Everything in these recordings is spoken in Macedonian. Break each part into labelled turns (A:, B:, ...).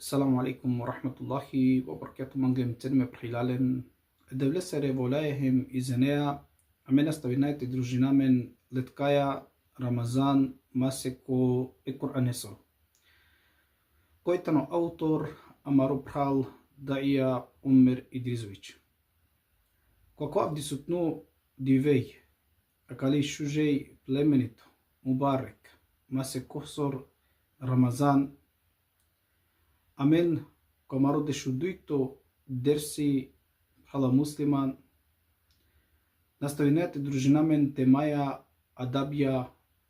A: السلام عليكم ورحمة الله وبركاته. منجم تنمي بحلال الدولة ريفولايهم إزنيا أمين استويناي تدرجنا من لتكايا رمضان ماسكو القرآنيسو كويتانو أوتور أمارو برال دايا أمر إدريزويتش كوكو أبدي ستنو ديفي أكالي شوجي بليمنيتو مبارك ماسكو صور رمضان Амен, комаро дешудуито дерси хала муслиман, наставинете дружинамен темаја адабија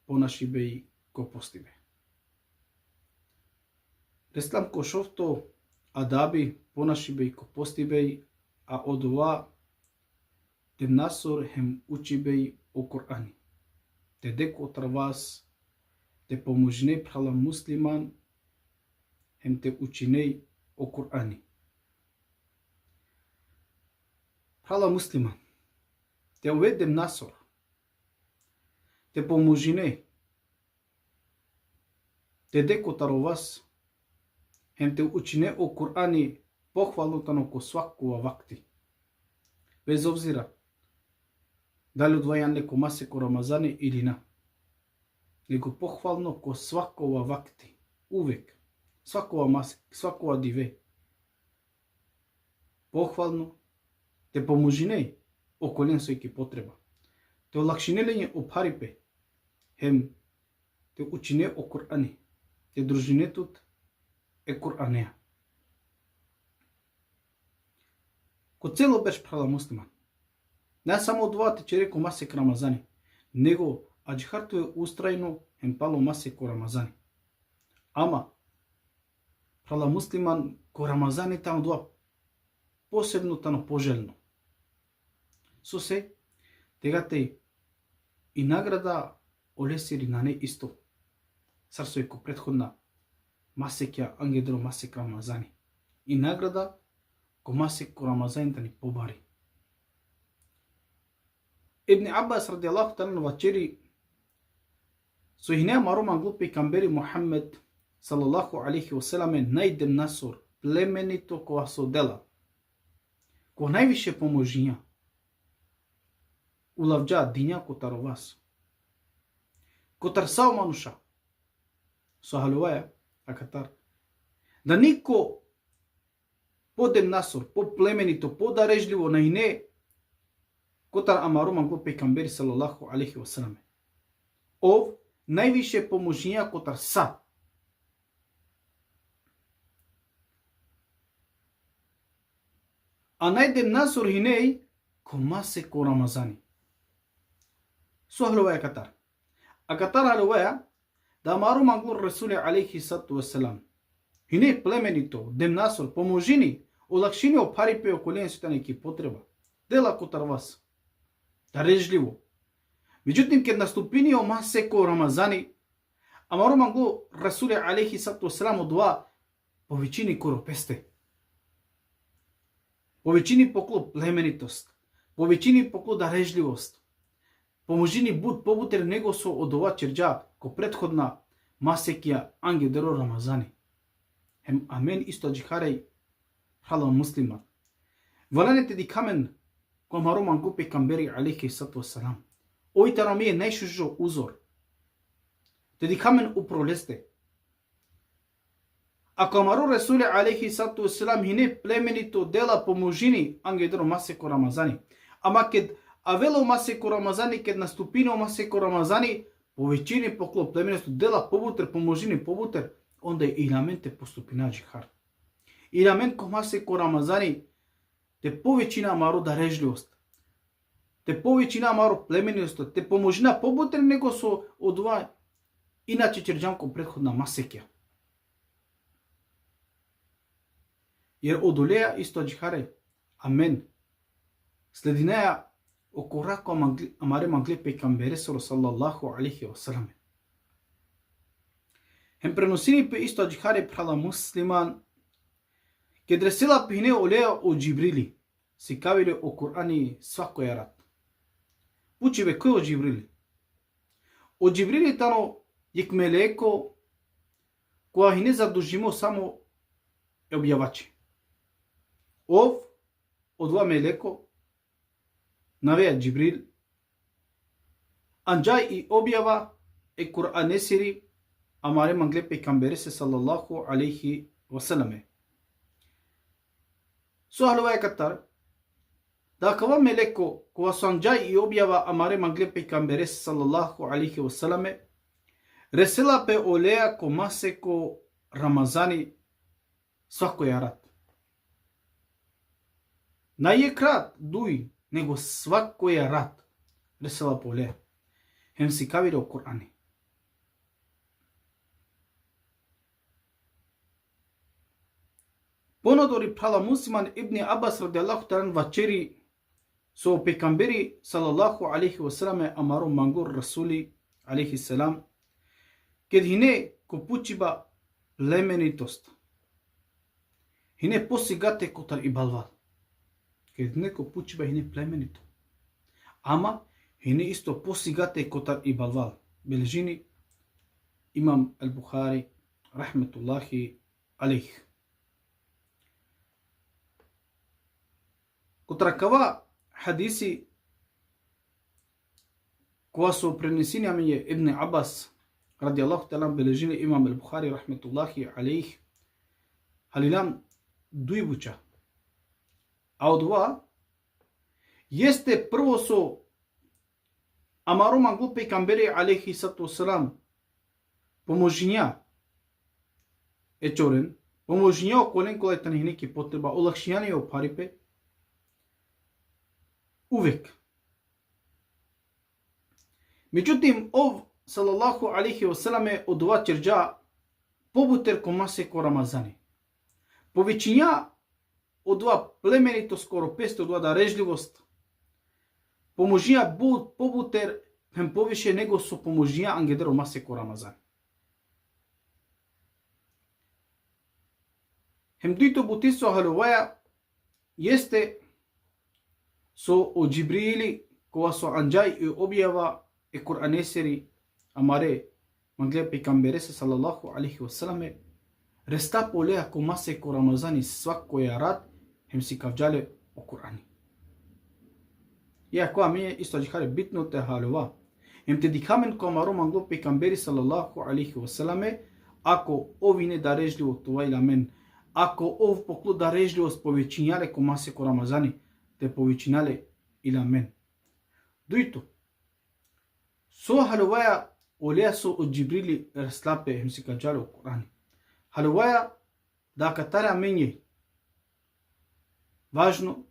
A: понашибеј ко постибе. Реслам ко шофто адаби понашибеј ко постибеј, а од ова темнасор хем учибеј о Корани. Те деко отрвас, те поможне хала муслиман, hem te učinei o Kur'ani. Hala musliman, te uvedem nasor, te pomožine, te dekotaro vas, hem te učine o Kur'ani pohvalutano ko svakova vakti. Bez obzira da li odvajan neko mase ko Ramazani ili na, nego pohvalno ko svakova vakti, uvek. Svakova диве. Похвално те поможине околен сојки потреба. Те олакшинелење опарипе, хем те учине о Корани. Те дружинетот е Коранеа. Ко цело беш прала муслиман. Не само двојата че реко масек Рамазани, него аџихарту е устрајно хем пало масек Рамазани. Ама прала муслиман ко Рамазани тамо дуа посебно тано пожелно. Со се, тегате и награда олесири на не исто. Сарсој ко претходна масекја ангедро масек Рамазани. И награда ко масек ко Рамазани да ни побари. Ибн Аббас радијаллаху таала вачери со хинеа маруман глупи камбери Мухаммед салаллаху алейхи васеламе најдем насор племенито која со дела, која највише поможија, улавџа диња котар вас, котар сао мануша, со халуваја, акатар, да нико подем насор, по племенито, по дарежливо на ине, котар амаруман го пекамбери салаллаху алейхи васеламе. Ов највише поможија котар са, а најдем насор хинеј ко масе ко Рамазани. Со халуваја катар. А катар халуваја да мару манглур Расули алейхи сату васелам. Хинеј племенито, дем насор, поможини, олакшини опарипе околен сите ки потреба. Дела котар вас. Дарежливо. Меđutim, ке наступини о масе ко Рамазани, а мару манглур Расули алейхи сату васелам одва повеćini коропесте. Повеćini покло племенитост, повеćini покло дарежливост. Поможини буд побутер него со од ова черџа ко претходна масекија ангедеро Рамазани. Хем амен исто џихареј хала муслиман. Валенете ди камен ко маруман гупе камбери алейхи сату вассалам. Ој тароми е најшужо узор. Те ди камен упролесте. Ако мару Расули алейхи сату васелам хине племенито дела поможини ангедро масеко Рамазани. Ама кед авело масеко Рамазани, кед наступино масеко Рамазани, повеćini покло племенито дела побутер поможини побутер, онда и на мен те поступи на џихар. И на мен ко масеко Рамазани те повеćina мару дарежливост. Те повеćina мару племенitoст, те поможина побутер него со одва иначе черџанко претходна масекја. Jer odolea isto џихаре, амен. Следи неја окорако амаре мангле пекамбере салаллаху алейхи васеламе. Хем преносини пе исто џихаре прала муслиман, ке дресела пине олеа о Џибрили, си кавиле о Курани свакоја рат. Пучиве кој о Џибрили? О Џибрили тано јек мелеко која хине задужимо само објавачи. Ов од два мелеко навеа Џибрил, анџај и објава e Kur'an esiri amare mangle peygamberê sallallahu aleyhi ve selleme. Sohalova katar da kava meleko ko sanjai i objava amare mangle peygamberê sallallahu aleyhi ve selleme resela pe olea ko maseko Ramazani svako jarat. Најекрат дуј него свакој рат ресела поле хем си кавире о Кур'ани. Понадори прала муслиман ибн Абас радијаллаху та'ала вачери со пекамбери салаллаху алейхи ва саламе амаро мангур расули алейхи салам кед хине ко пучиба племенитост хине посигате котар и балвал кед неко пучиба хине племенито ама хине исто посигате котар и балвал бележини имам ал-Бухари рахметуллахи алейх. Котракава хадиси која со пренесени амење Ибн Абас радијаллаху та'ала бележини имам ал-Бухари рахметуллахи алейх халилам дујбуча. А од ова јесте прво со амаро мангул пейгамбери алейхи салату вассалам поможња е чорен, поможња околен кој танихне ки потреба олакшијани о парипе увек. Меđутим, ов салаллаху алейхи ва саламе од ова черџа побутер комасе ко Рамазани. Повеќиња од ова племенито скоро 500 од ова дарежливост поможија побутер хем повише него со поможија ангедер масе ко Рамазани. Хем дуито бутисо халуваја јесте со о Џибрили кога со анџај и објава e Kur'an eseri amare mangle pejgamberi sallallahu aleyhi ve selleme resta polea ko mase ko Ramazani svako jarat hem si kavđale o Kur'ani. Iako a mi isto džihare bitno te halova hem te dikamen ko amaro manglo pejgamberi sallallahu aleyhi ve selleme ako ovine darežljivo това ila men ako ov poklu darežljivost povećinjale ko mase ko Ramazani te povećinale ila men. Duito So halwaya olea so o Џибрили раслапе hem si kavđale o Kur'ani. Halwaya da katara menje važno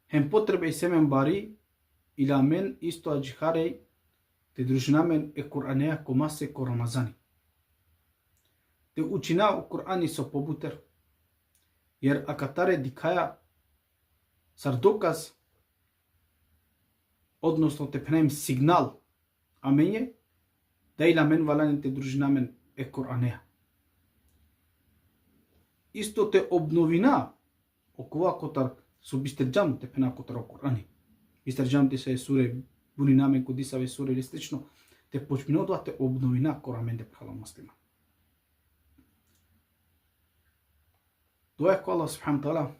A: hem potrebe i semen bari ila men isto ađihare te družinamen e Kur'aneja ko mase ko Ramazani. Te učina o Kur'ani so pobuter jer akatare dikaja sar dokaz odnosno te pnem signal a menje da ila men valanen te družinamen e Kur'aneja. Isto te obnovina okova kotar su bisterđam te pena kotar o Kur'ani. Bisterđam te se sure buninamen kodisave sure ili slično te počminodva te obnovina koramen de prahala muslima. Doja ko Allah subhanahu wa ta'ala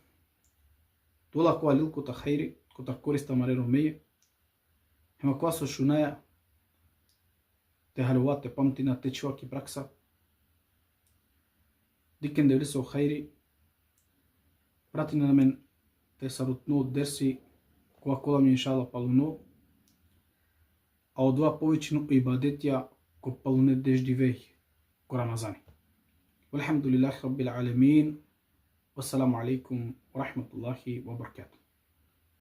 A: dola ko alil kota khairi kotar korista marero meje hema koa so šunaja te halova te pamtina te čuvaki praksa diken devli so khairi pratina na men te sarutno dersi koa kola mi inshallah paluno a od dva povećinu ibadetja ko palune deždivej ko Ramazani. Walhamdulillahi rabbil alamin. Wassalamu alaikum wa rahmatullahi wa barakatuh.